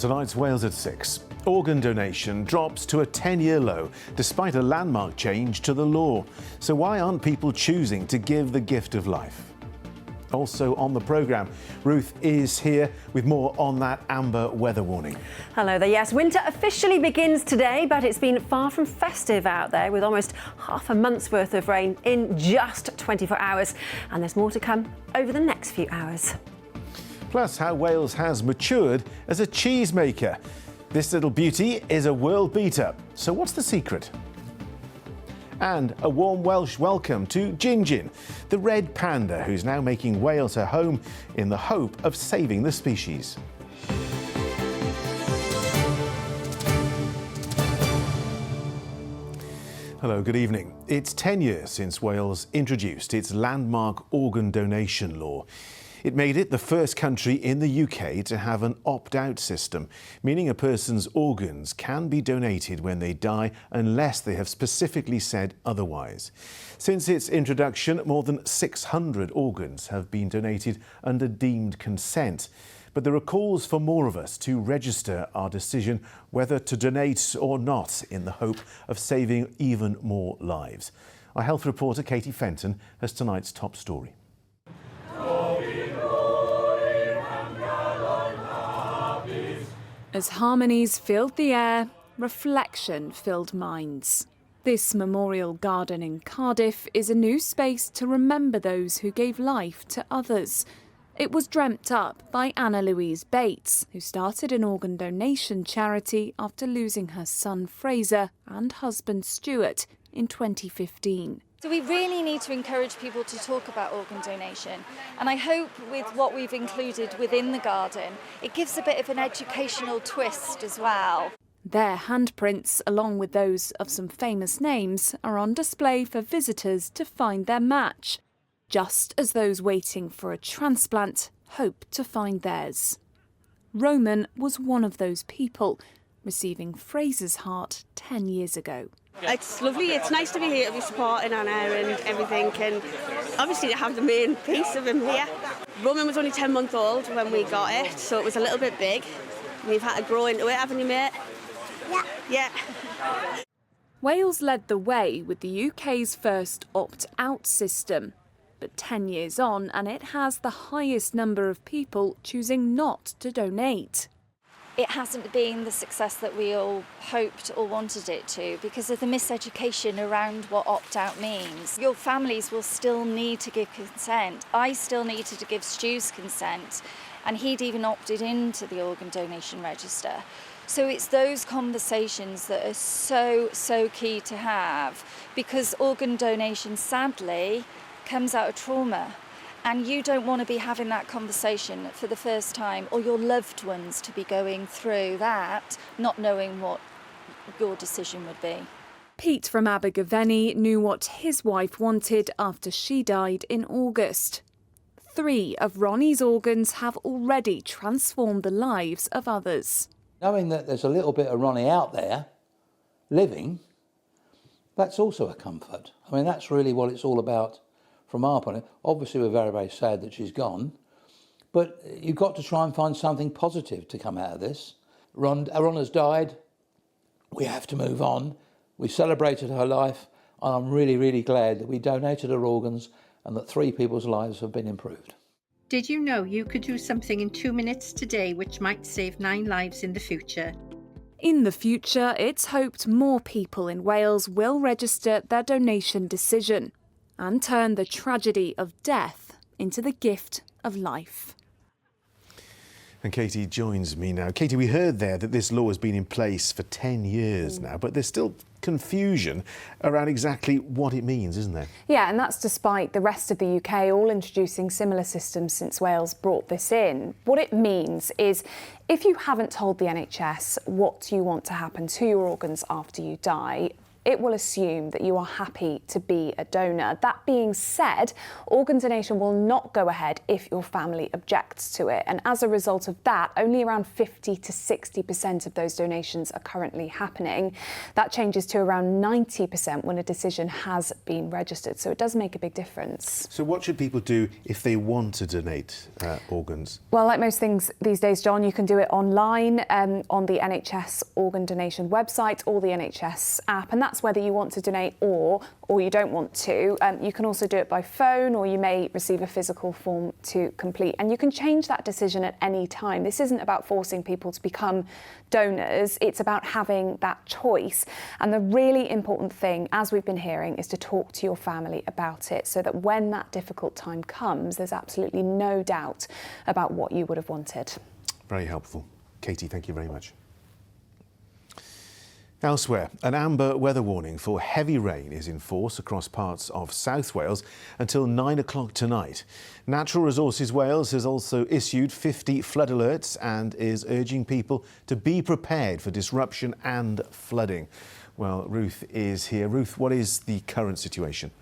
tonight's Wales at 6. Organ donation drops to a 10-year low despite a landmark change to the law. So why aren't people choosing to give the gift of life? Also on the programme, Ruth is here with more on that amber weather warning. Hello there. Yes, winter officially begins today, but it's been far from festive out there with almost half a month's worth of rain in just 24 hours. And there's more to come over the next few hours. Plus, how Wales has matured as a cheesemaker. This little beauty is a world beater. So what's the secret? And a warm Welsh welcome to Gingin, the red panda who's now making Wales her home in the hope of saving the species. Hello, good evening. It's 10 years since Wales introduced its landmark organ donation law. It made it the first country in the UK to have an opt-out system, meaning a person's organs can be donated when they die unless they have specifically said otherwise. Since its introduction, more than 600 organs have been donated under deemed consent. But there are calls for more of us to register our decision whether to donate or not in the hope of saving even more lives. Our health reporter Katie Fenton has tonight's top story. As harmonies filled the air, reflection filled minds. This memorial garden in Cardiff is a new space to remember those who gave life to others. It was dreamt up by Anna Louise Bates, who started an organ donation charity after losing her son Fraser and husband Stuart in 2015. So we really need to encourage people to talk about organ donation, and I hope with what we've included within the garden, it gives a bit of an educational twist as well. Their handprints, along with those of some famous names, are on display for visitors to find their match, just as those waiting for a transplant hope to find theirs. Roman was one of those people, receiving Fraser's heart 10 years ago. It's lovely, it's nice to be here to be supporting Anna and everything, and obviously to have the main piece of him here. Roman was only 10 months old when we got it, so it was a little bit big. We've had to grow into it, haven't you, mate? Yeah. Wales led the way with the UK's first opt-out system, but 10 years on and it has the highest number of people choosing not to donate. It hasn't been the success that we all hoped or wanted it to because of the miseducation around what opt-out means. Your families will still need to give consent. I still needed to give Stu's consent, and he'd even opted into the organ donation register. So it's those conversations that are so key to have, because organ donation, sadly, comes out of trauma. And you don't want to be having that conversation for the first time, or your loved ones to be going through that, not knowing what your decision would be. Pete from Abergavenny knew what his wife wanted after she died in August. 3 of Ronnie's organs have already transformed the lives of others. Knowing that there's a little bit of Ronnie out there, living, that's also a comfort. I mean, that's really what it's all about. From our point of view, obviously we're very, very sad that she's gone, but you've got to try and find something positive to come out of this. Ron has died, we have to move on. We celebrated her life, and I'm really, really glad that we donated her organs and that 3 people's lives have been improved. Did you know you could do something in 2 minutes today which might save 9 lives in the future? In the future, it's hoped more people in Wales will register their donation decision and turn the tragedy of death into the gift of life. And Katie joins me now. Katie, we heard there that this law has been in place for 10 years now, but there's still confusion around exactly what it means, isn't there? Yeah, and that's despite the rest of the UK all introducing similar systems since Wales brought this in. What it means is if you haven't told the NHS what you want to happen to your organs after you die, it will assume that you are happy to be a donor. That being said, organ donation will not go ahead if your family objects to it. And as a result of that, only around 50 to 60% of those donations are currently happening. That changes to around 90% when a decision has been registered. So it does make a big difference. So what should people do if they want to donate organs? Well, like most things these days, John, you can do it online on the NHS organ donation website or the NHS app, and that's whether you want to donate or you don't want to. You can also do it by phone, or you may receive a physical form to complete, and you can change that decision at any time. This isn't about forcing people to become donors, it's about having that choice. And the really important thing, as we've been hearing, is to talk to your family about it, so that when that difficult time comes, there's absolutely no doubt about what you would have wanted. Very helpful. Katie, thank you very much. Elsewhere, an amber weather warning for heavy rain is in force across parts of South Wales until 9 o'clock tonight. Natural Resources Wales has also issued 50 flood alerts and is urging people to be prepared for disruption and flooding. Well, Ruth is here. Ruth, what is the current situation?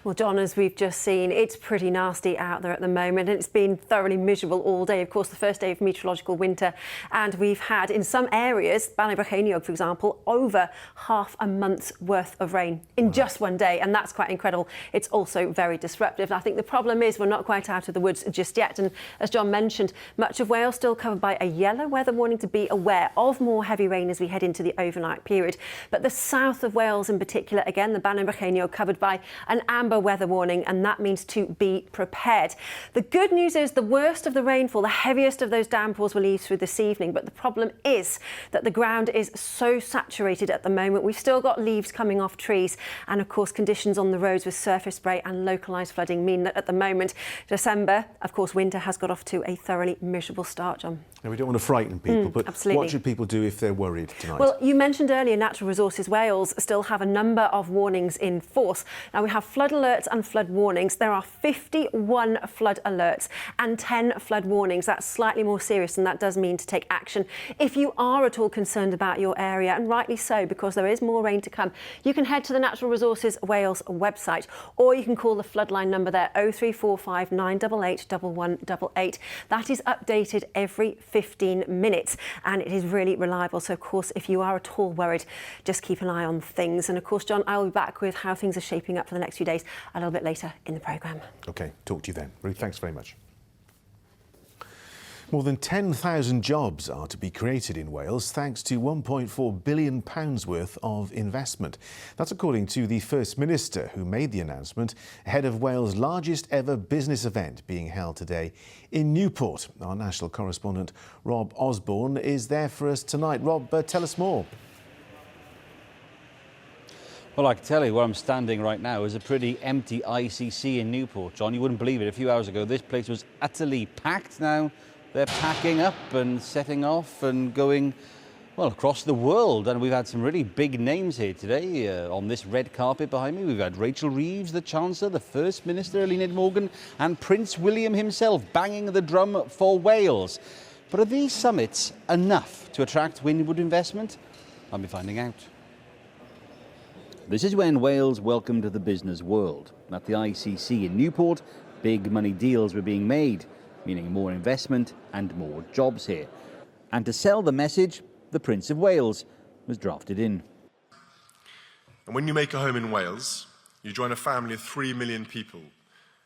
Well, John, as we've just seen, it's pretty nasty out there at the moment, and it's been thoroughly miserable all day. Of course, the first day of meteorological winter, and we've had, in some areas, Ballybrocheniog, for example, over half a month's worth of rain in just one day, and that's quite incredible. It's also very disruptive. I think the problem is we're not quite out of the woods just yet, and as John mentioned, much of Wales still covered by a yellow weather warning to be aware of more heavy rain as we head into the overnight period. But the south of Wales in particular, again, the Ballybrocheniog covered by an amber weather warning, and that means to be prepared. The good news is the worst of the rainfall, the heaviest of those downpours will ease through this evening, but the problem is that the ground is so saturated at the moment. We've still got leaves coming off trees, and of course conditions on the roads with surface spray and localised flooding mean that at the moment, December, of course, winter has got off to a thoroughly miserable start, John. Now, we don't want to frighten people, but absolutely. What should people do if they're worried tonight? Well, you mentioned earlier Natural Resources Wales still have a number of warnings in force. Now, we have flood alerts and flood warnings. There are 51 flood alerts and 10 flood warnings. That's slightly more serious, and that does mean to take action. If you are at all concerned about your area, and rightly so, because there is more rain to come, you can head to the Natural Resources Wales website, or you can call the floodline number there, 0345 988 1188. That is updated every 15 minutes, and it is really reliable. So, of course, if you are at all worried, just keep an eye on things. And, of course, John, I will be back with how things are shaping up for the next few days a little bit later in the programme. OK, talk to you then. Ruth, thanks very much. More than 10,000 jobs are to be created in Wales thanks to £1.4 billion worth of investment. That's according to the First Minister, who made the announcement ahead of Wales' largest ever business event being held today in Newport. Our national correspondent Rob Osborne is there for us tonight. Rob, tell us more. Well, I can tell you where I'm standing right now is a pretty empty ICC in Newport, John. You wouldn't believe it. A few hours ago, this place was utterly packed. Now they're packing up and setting off and going, well, across the world. And we've had some really big names here today on this red carpet behind me. We've had Rachel Reeves, the Chancellor, the First Minister, Eluned Morgan, and Prince William himself banging the drum for Wales. But are these summits enough to attract windward investment? I'll be finding out. This is when Wales welcomed the business world. At the ICC in Newport, big money deals were being made, meaning more investment and more jobs here. And to sell the message, the Prince of Wales was drafted in. And when you make a home in Wales, you join a family of 3 million people,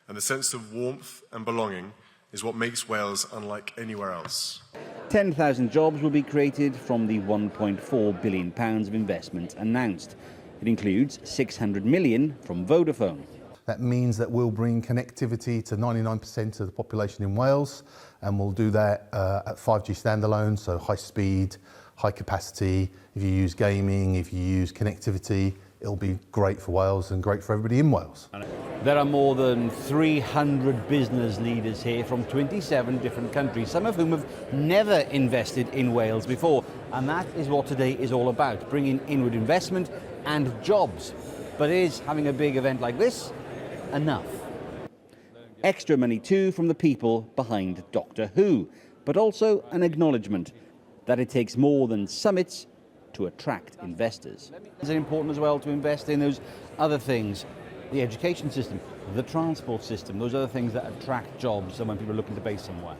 and the sense of warmth and belonging is what makes Wales unlike anywhere else. 10,000 jobs will be created from the £1.4 billion of investment announced. It includes 600 million from Vodafone. That means that we'll bring connectivity to 99% of the population in Wales, and we'll do that at 5G standalone, so high speed, high capacity. If you use gaming, if you use connectivity, it'll be great for Wales and great for everybody in Wales. There are more than 300 business leaders here from 27 different countries, some of whom have never invested in Wales before. And that is what today is all about, bringing inward investment and jobs. But is having a big event like this enough? Extra money too from the people behind Doctor Who, but also an acknowledgement that it takes more than summits to attract investors. Is it important as well to invest in those other things? The education system, the transport system, those other things that attract jobs and when people are looking to base somewhere?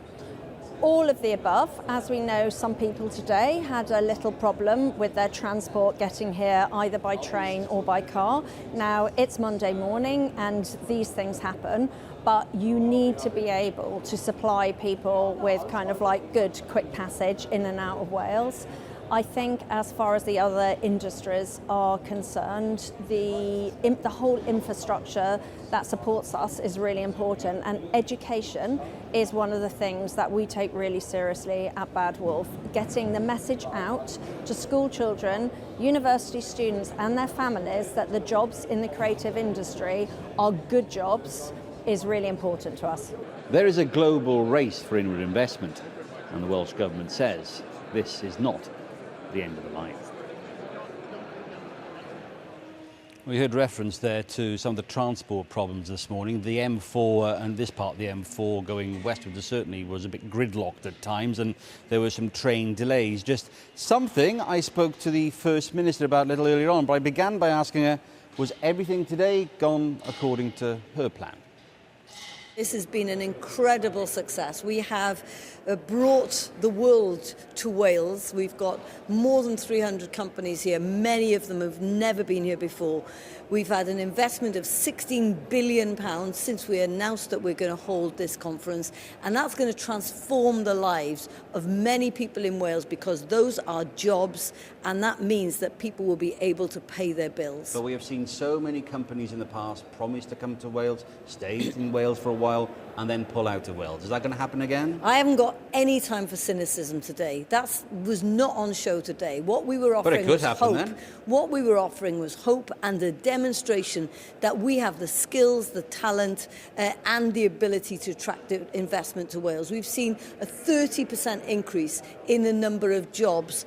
All of the above. As we know, some people today had a little problem with their transport getting here either by train or by car. Now it's Monday morning and these things happen, but you need to be able to supply people with kind of like good quick passage in and out of Wales. I think as far as the other industries are concerned, the whole infrastructure that supports us is really important, and education is one of the things that we take really seriously at Bad Wolf. Getting the message out to school children, university students and their families that the jobs in the creative industry are good jobs is really important to us. There is a global race for inward investment, and the Welsh Government says this is not the end of the line. We heard reference there to some of the transport problems this morning. The M4 and this part of the M4 going westward certainly was a bit gridlocked at times, and there were some train delays. Just something I spoke to the First Minister about a little earlier on, but I began by asking her, was everything today gone according to her plan? This has been an incredible success. We have brought the world to Wales. We've got more than 300 companies here. Many of them have never been here before. We've had an investment of £16 billion since we announced that we're going to hold this conference, and that's going to transform the lives of many people in Wales, because those are jobs, and that means that people will be able to pay their bills. But we have seen so many companies in the past promise to come to Wales, stay in Wales for a while, and then pull out of Wales. Is that going to happen again? I haven't got any time for cynicism today. That was not on show today. What we were offering was hope. Then. What we were offering was hope and a demonstration that we have the skills, the talent, and the ability to attract investment to Wales. We've seen a 30% increase in the number of jobs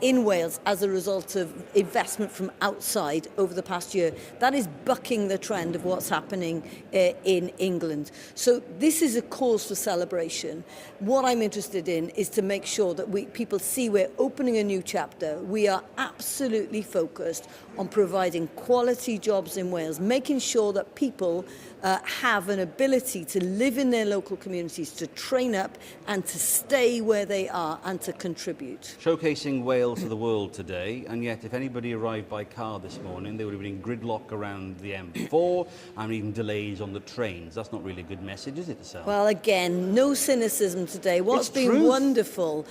in Wales as a result of investment from outside over the past year. That is bucking the trend of what's happening in England. So this is a cause for celebration. What I'm interested in is to make sure that people see we're opening a new chapter. We are absolutely focused on providing quality jobs in Wales, making sure that people have an ability to live in their local communities, to train up and to stay where they are and to contribute. Showcasing Wales to the world today, and yet if anybody arrived by car this morning, they would have been in gridlock around the M4 and even delays on the trains. That's not really a good message, is it, to sell? Well, again, no cynicism today. What's been wonderful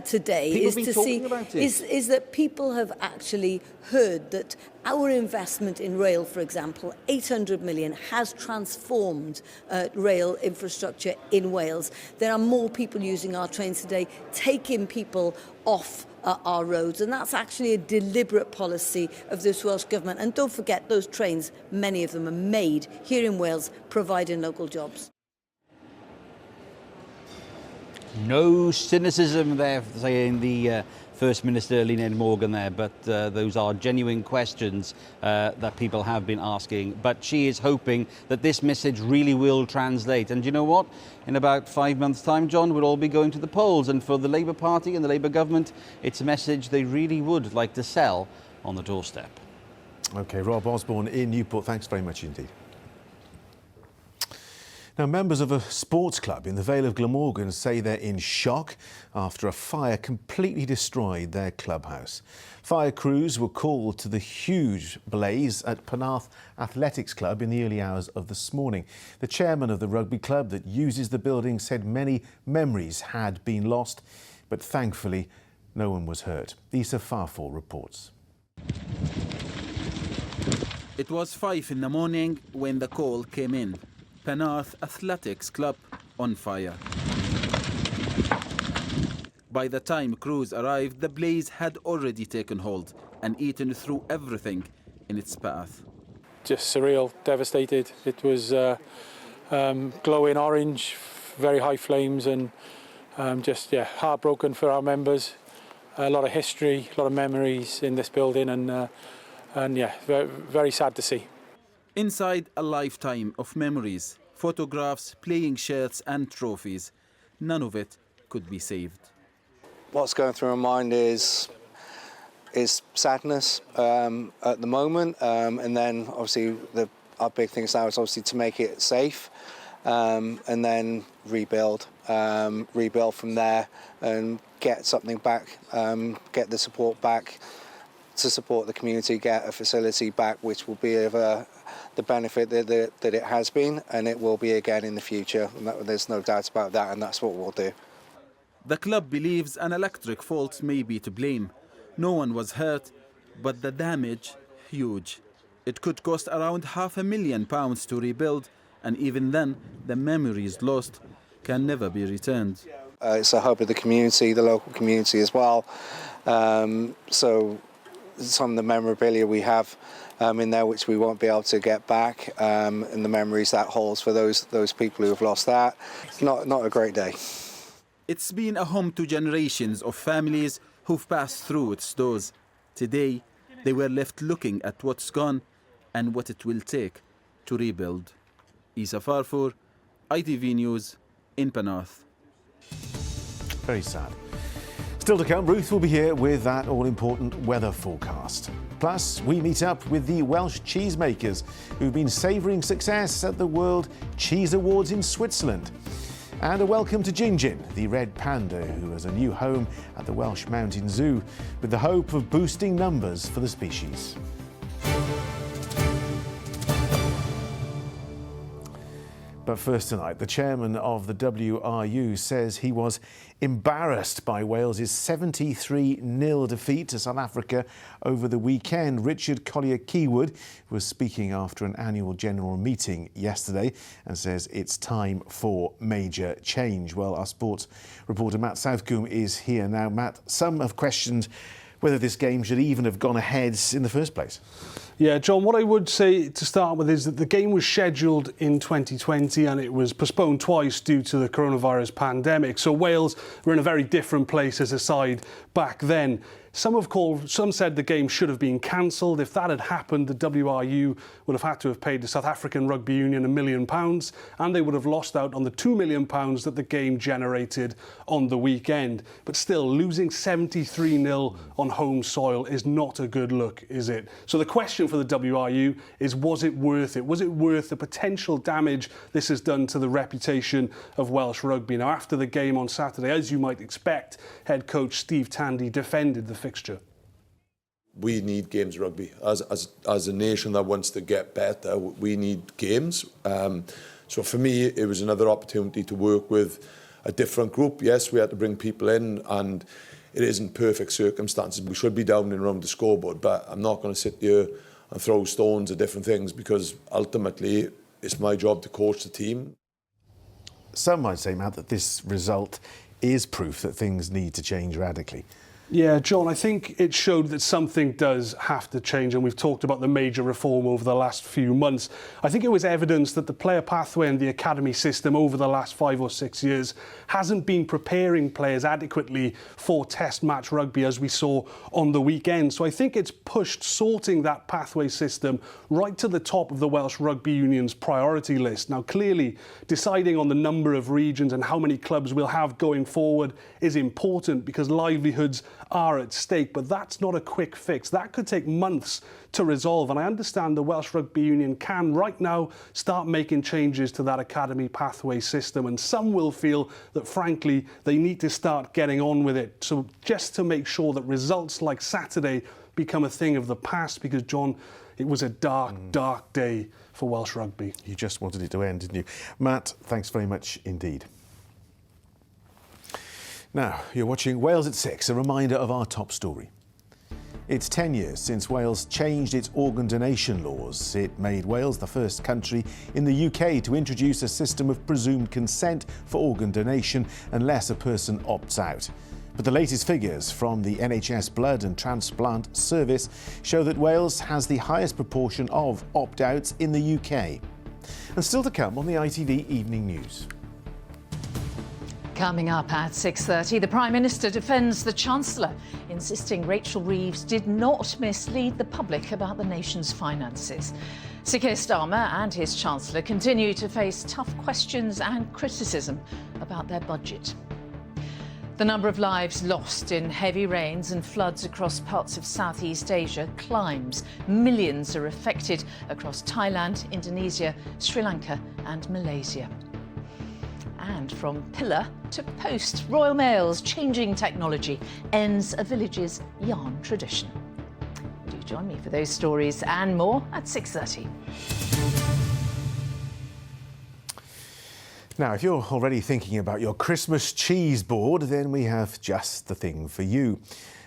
today is to see is that people have actually heard that our investment in rail, for example, 800 million, has transformed rail infrastructure in Wales. There are more people using our trains today, taking people off our roads, and that's actually a deliberate policy of this Welsh Government. And don't forget, those trains, many of them are made here in Wales, providing local jobs. No cynicism there, saying the First Minister Lynette Morgan there, but those are genuine questions that people have been asking. But she is hoping that this message really will translate. And you know what? In about 5 months' time, John, we'll all be going to the polls. And for the Labour Party and the Labour government, it's a message they really would like to sell on the doorstep. OK, Rob Osborne in Newport, thanks very much indeed. Now, members of a sports club in the Vale of Glamorgan say they're in shock after a fire completely destroyed their clubhouse. Fire crews were called to the huge blaze at Penarth Athletics Club in the early hours of this morning. The chairman of the rugby club that uses the building said many memories had been lost, but thankfully no one was hurt. Issa Farfall reports. It was 5 in the morning when the call came in. Penarth Athletics Club on fire. By the time crews arrived, the blaze had already taken hold and eaten through everything in its path. Just surreal, devastated. It was glowing orange, very high flames, and just heartbroken for our members. A lot of history, a lot of memories in this building, and very, very sad to see. Inside, a lifetime of memories, photographs, playing shirts and trophies. None of it could be saved. What's going through my mind is is sadness at the moment, and then obviously our big thing now is obviously to make it safe, and then rebuild from there and get something back, get the support back to support the community, get a facility back which will be of the benefit that it has been, and it will be again in the future. And there's no doubt about that, and that's what we'll do. The club believes an electric fault may be to blame. No one was hurt, but the damage, huge. It could cost around £500,000 to rebuild, and even then, the memories lost can never be returned. It's a hub of the community, the local community as well. So some of the memorabilia we have in there which we won't be able to get back, and the memories that holds for those people who have lost that. It's not a great day. It's been a home to generations of families who've passed through its doors. Today, they were left looking at what's gone and what it will take to rebuild. Isa Farfour, ITV News in Penarth. Very sad. Still to come, Ruth will be here with that all-important weather forecast. Plus, we meet up with the Welsh cheesemakers who've been savouring success at the World Cheese Awards in Switzerland. And a welcome to Jinjin, the red panda who has a new home at the Welsh Mountain Zoo with the hope of boosting numbers for the species. But first tonight, the chairman of the WRU says he was embarrassed by Wales's 73-0 defeat to South Africa over the weekend. Richard Collier-Keywood was speaking after an annual general meeting yesterday and says it's time for major change. Well, our sports reporter Matt Southcombe is here now. Matt, some have questioned whether this game should even have gone ahead in the first place. Yeah, John, what I would say to start with is that the game was scheduled in 2020 and it was postponed twice due to the coronavirus pandemic. So Wales were in a very different place as a side back then. Some said the game should have been cancelled. If that had happened, the WRU would have had to have paid the South African Rugby Union £1 million, and they would have lost out on the £2 million that the game generated on the weekend. But still, losing 73-0 on home soil is not a good look, is it? So the question for the WRU is, was it worth it? Was it worth the potential damage this has done to the reputation of Welsh rugby? Now, after the game on Saturday, as you might expect, head coach Steve Tandy defended the fixture. We need games rugby. As a nation that wants to get better, we need games. So for me, it was another opportunity to work with a different group. Yes, we had to bring people in, and it isn't perfect circumstances. We should be down and around the scoreboard, but I'm not going to sit here and throw stones at different things, because ultimately it's my job to coach the team. Some might say, Matt, that this result is proof that things need to change radically. Yeah, John, I think it showed that something does have to change, and we've talked about the major reform over the last few months. I think it was evidence that the player pathway and the academy system over the last 5 or 6 years hasn't been preparing players adequately for test match rugby, as we saw on the weekend. So I think it's pushed sorting that pathway system right to the top of the Welsh Rugby Union's priority list. Now, clearly, deciding on the number of regions and how many clubs we'll have going forward is important, because livelihoods are at stake, but that's not a quick fix. That could take months to resolve, and I understand the Welsh Rugby Union can right now start making changes to that academy pathway system, and some will feel that frankly they need to start getting on with it, so just to make sure that results like Saturday become a thing of the past, because John, it was a dark day for Welsh rugby. You just wanted it to end, didn't you? Matt, thanks very much indeed. Now, you're watching Wales at 6, a reminder of our top story. It's 10 years since Wales changed its organ donation laws. It made Wales the first country in the UK to introduce a system of presumed consent for organ donation unless a person opts out. But the latest figures from the NHS Blood and Transplant Service show that Wales has the highest proportion of opt-outs in the UK. And still to come on the ITV Evening News. Coming up at 6:30, the Prime Minister defends the Chancellor, insisting Rachel Reeves did not mislead the public about the nation's finances. Sir Keir Starmer and his Chancellor continue to face tough questions and criticism about their budget. The number of lives lost in heavy rains and floods across parts of Southeast Asia climbs. Millions are affected across Thailand, Indonesia, Sri Lanka and Malaysia. And from pillar to post, Royal Mail's changing technology ends a village's yarn tradition. Do join me for those stories and more at 6:30. Now, if you're already thinking about your Christmas cheese board, then we have just the thing for you.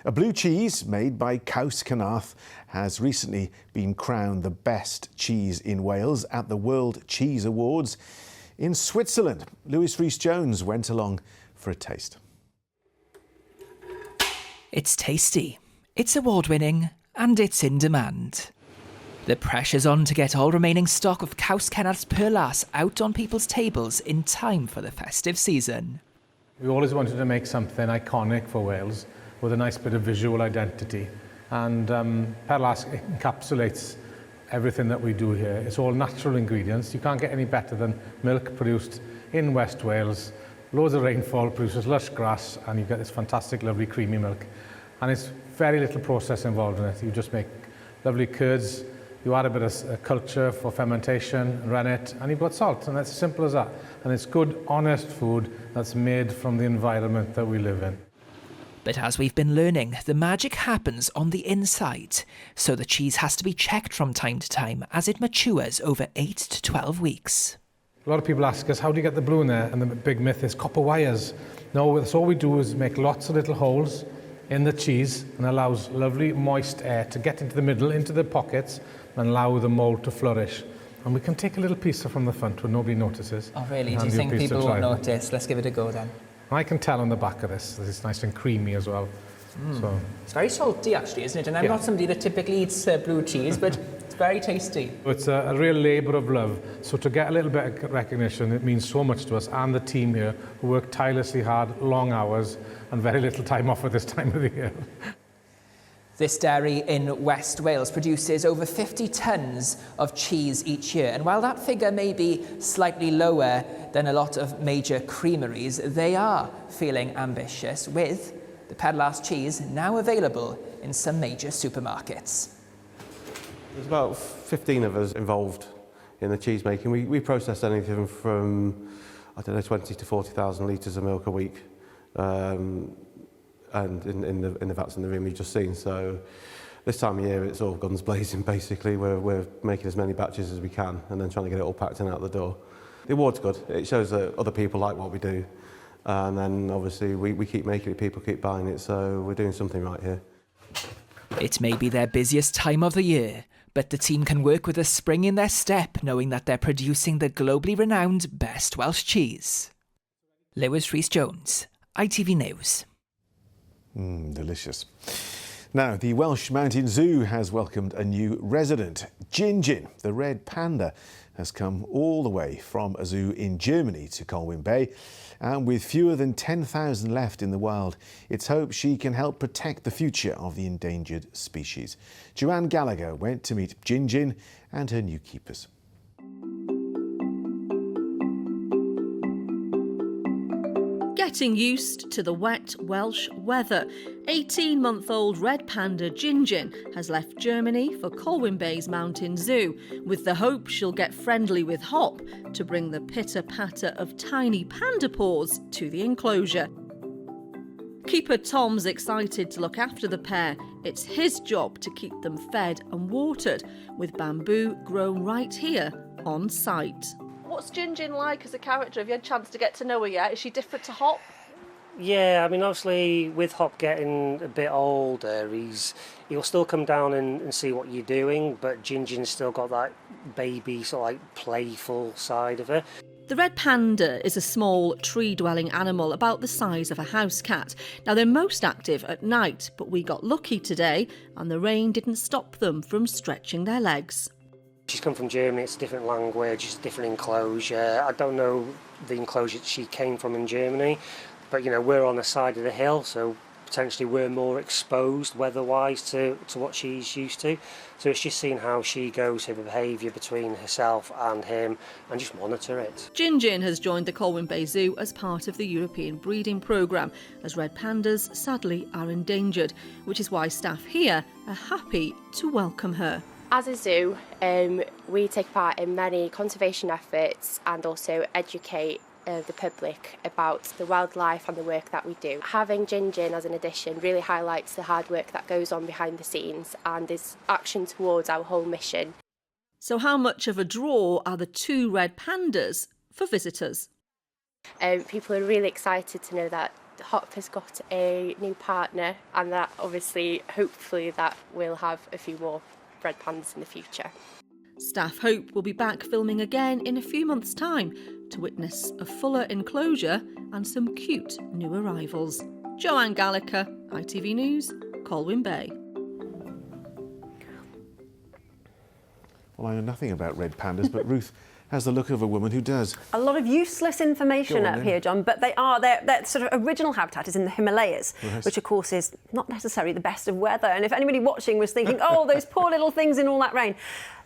A blue cheese made by Penarth has recently been crowned the best cheese in Wales at the World Cheese Awards in Switzerland. Lewis Rhys-Jones went along for a taste. It's tasty, it's award-winning, and it's in demand. The pressure's on to get all remaining stock of Penarth's Penarth out on people's tables in time for the festive season. We always wanted to make something iconic for Wales with a nice bit of visual identity, and Penarth encapsulates everything that we do here. It's all natural ingredients. You can't get any better than milk produced in West Wales. Loads of rainfall produces lush grass, and you get this fantastic, lovely, creamy milk. And it's very little process involved in it. You just make lovely curds. You add a bit of culture for fermentation, run it, and you've got salt, and that's as simple as that. And it's good, honest food that's made from the environment that we live in. But as we've been learning, the magic happens on the inside, so the cheese has to be checked from time to time as it matures over 8 to 12 weeks. A lot of people ask us, how do you get the blue in there? And the big myth is copper wires. No, that's all we do is make lots of little holes in the cheese and allows lovely moist air to get into the middle, into the pockets, and allow the mould to flourish. And we can take a little piece from the front where nobody notices. Oh really? Do you think people won't notice? Let's give it a go then. I can tell on the back of this that it's nice and creamy as well. So it's very salty actually, isn't it? And I'm not somebody that typically eats blue cheese, but it's very tasty. It's a real labour of love. So to get a little bit of recognition, it means so much to us and the team here who work tirelessly hard, long hours, and very little time off at this time of the year. This dairy in West Wales produces over 50 tonnes of cheese each year. And while that figure may be slightly lower than a lot of major creameries, they are feeling ambitious with the Penarth cheese now available in some major supermarkets. There's about 15 of us involved in the cheese making. We process anything from, 20 to 40,000 litres of milk a week. And in the vats in the room you've just seen. So this time of year it's all guns blazing basically. We're making as many batches as we can and then trying to get it all packed and out the door. The award's good. It shows that other people like what we do. And then obviously we keep making it, people keep buying it, so we're doing something right here. It may be their busiest time of the year, but the team can work with a spring in their step knowing that they're producing the globally renowned best Welsh cheese. Lewis Rhys-Jones, ITV News. Delicious. Now, the Welsh Mountain Zoo has welcomed a new resident. Gin, the red panda, has come all the way from a zoo in Germany to Colwyn Bay. And with fewer than 10,000 left in the wild, it's hoped she can help protect the future of the endangered species. Joanne Gallagher went to meet Gin and her new keepers. Getting used to the wet Welsh weather, 18-month-old red panda Gin has left Germany for Colwyn Bay's Mountain Zoo, with the hope she'll get friendly with Hop to bring the pitter-patter of tiny panda paws to the enclosure. Keeper Tom's excited to look after the pair. It's his job to keep them fed and watered, with bamboo grown right here on site. What's Gin like as a character? Have you had a chance to get to know her yet? Is she different to Hop? Yeah, I mean, obviously, with Hop getting a bit older, he'll still come down and see what you're doing, but Gin's still got that baby, sort of like playful side of her. The red panda is a small tree-dwelling animal about the size of a house cat. Now, they're most active at night, but we got lucky today, and the rain didn't stop them from stretching their legs. She's come from Germany, it's a different language, it's a different enclosure. I don't know the enclosure that she came from in Germany, but, you know, we're on the side of the hill, so potentially were more exposed weather-wise to what she's used to. So it's just seeing how she goes, her behaviour between herself and him, and just monitor it. Jin has joined the Colwyn Bay Zoo as part of the European breeding programme, as red pandas sadly are endangered, which is why staff here are happy to welcome her. As a zoo, we take part in many conservation efforts and also educate the public about the wildlife and the work that we do. Having Jin as an addition really highlights the hard work that goes on behind the scenes and is action towards our whole mission. So how much of a draw are the 2 red pandas for visitors? People are really excited to know that Hop has got a new partner, and that obviously, hopefully, that we'll have a few more red pandas in the future. Staff hope we'll be back filming again in a few months' time to witness a fuller enclosure and some cute new arrivals. Joanne Gallagher, ITV News, Colwyn Bay. Well, I know nothing about red pandas, but Ruth has the look of a woman who does. A lot of useless information up here, John, but their sort of original habitat is in the Himalayas, Right. which of course is not necessarily the best of weather. And if anybody watching was thinking, oh, those poor little things in all that rain,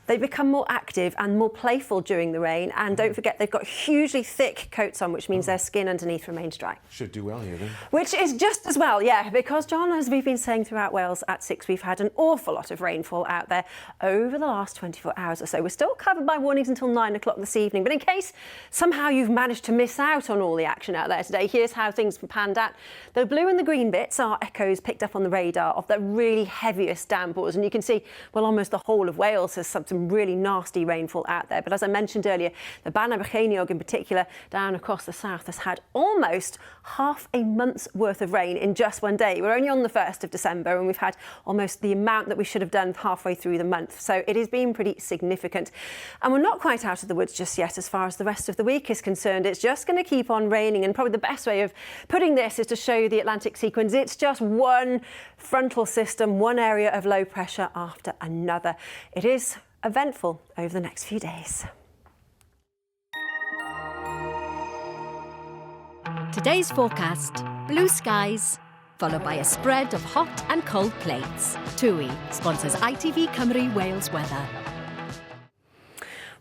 they become more active and more playful during the rain. And don't forget, they've got hugely thick coats on, which means their skin underneath remains dry. Should do well here then. Which is just as well, yeah, because, John, as we've been saying throughout Wales at 6, we've had an awful lot of rainfall out there over the last 24 hours or so. We're still covered by warnings until 9 o'clock this evening, but in case somehow you've managed to miss out on all the action out there today, here's how things panned out. The blue and the green bits are echoes picked up on the radar of the really heaviest downpours, and you can see, well, almost the whole of Wales has some really nasty rainfall out there. But as I mentioned earlier, the Bannau Brycheiniog in particular down across the south has had almost half a month's worth of rain in just one day. We're only on the 1st of December and we've had almost the amount that we should have done halfway through the month. So it has been pretty significant. And we're not quite out of the woods just yet as far as the rest of the week is concerned. It's just going to keep on raining, and probably the best way of putting this is to show you the Atlantic sequence. It's just one frontal system, one area of low pressure after another. It is eventful over the next few days. Today's forecast, blue skies, followed by a spread of hot and cold plates. TUI sponsors ITV Cymru Wales weather.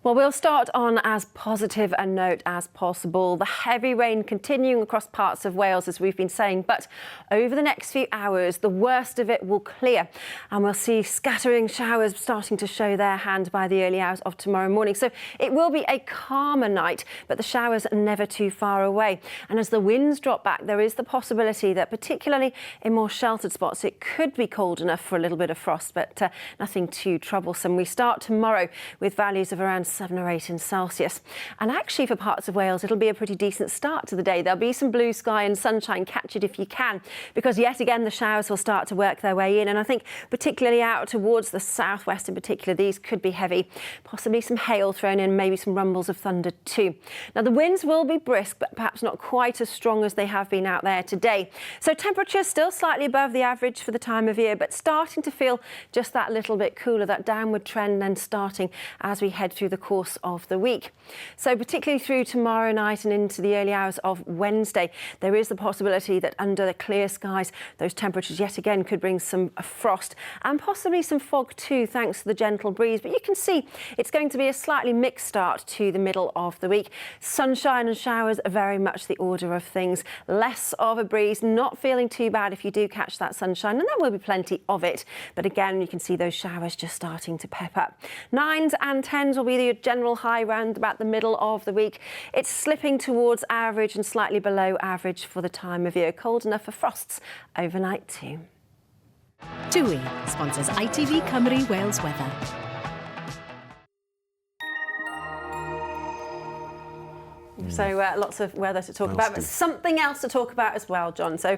Well, we'll start on as positive a note as possible. The heavy rain continuing across parts of Wales, as we've been saying, but over the next few hours, the worst of it will clear, and we'll see scattering showers starting to show their hand by the early hours of tomorrow morning. So it will be a calmer night, but the showers are never too far away. And as the winds drop back, there is the possibility that, particularly in more sheltered spots, it could be cold enough for a little bit of frost, but nothing too troublesome. We start tomorrow with values of around 7 or 8 in Celsius. And actually for parts of Wales, it'll be a pretty decent start to the day. There'll be some blue sky and sunshine, catch it if you can, because yet again the showers will start to work their way in. And I think particularly out towards the southwest in particular, these could be heavy, possibly some hail thrown in, maybe some rumbles of thunder too. Now the winds will be brisk, but perhaps not quite as strong as they have been out there today. So temperatures still slightly above the average for the time of year, but starting to feel just that little bit cooler, that downward trend then starting as we head through the course of the week. So particularly through tomorrow night and into the early hours of Wednesday, there is the possibility that under the clear skies, those temperatures yet again could bring some frost and possibly some fog too, thanks to the gentle breeze. But you can see it's going to be a slightly mixed start to the middle of the week. Sunshine and showers are very much the order of things. Less of a breeze, not feeling too bad if you do catch that sunshine, and there will be plenty of it. But again, you can see those showers just starting to pep up. 9s and 10s will be the general high round about the middle of the week. It's slipping towards average and slightly below average for the time of year. Cold enough for frosts overnight too. TUI sponsors ITV Cymru Wales weather. So lots of weather to talk about, but something else to talk about as well, John. So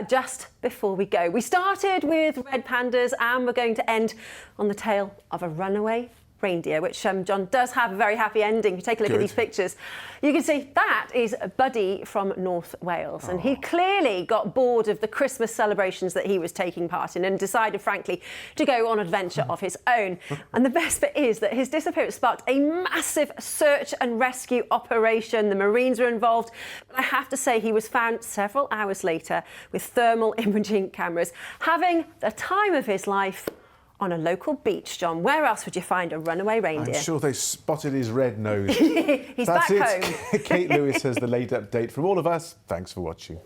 just before we go, we started with red pandas and we're going to end on the tail of a runaway reindeer, which John does have a very happy ending. If you take a look at these pictures, you can see that is Buddy from North Wales. And he clearly got bored of the Christmas celebrations that he was taking part in and decided, frankly, to go on adventure of his own. And the best bit is that his disappearance sparked a massive search and rescue operation. The Marines were involved. But I have to say, he was found several hours later with thermal imaging cameras, having the time of his life on a local beach. John, where else would you find a runaway reindeer? I'm sure they spotted his red nose. He's That's back home. Kate Lewis has the late update from all of us. Thanks for watching.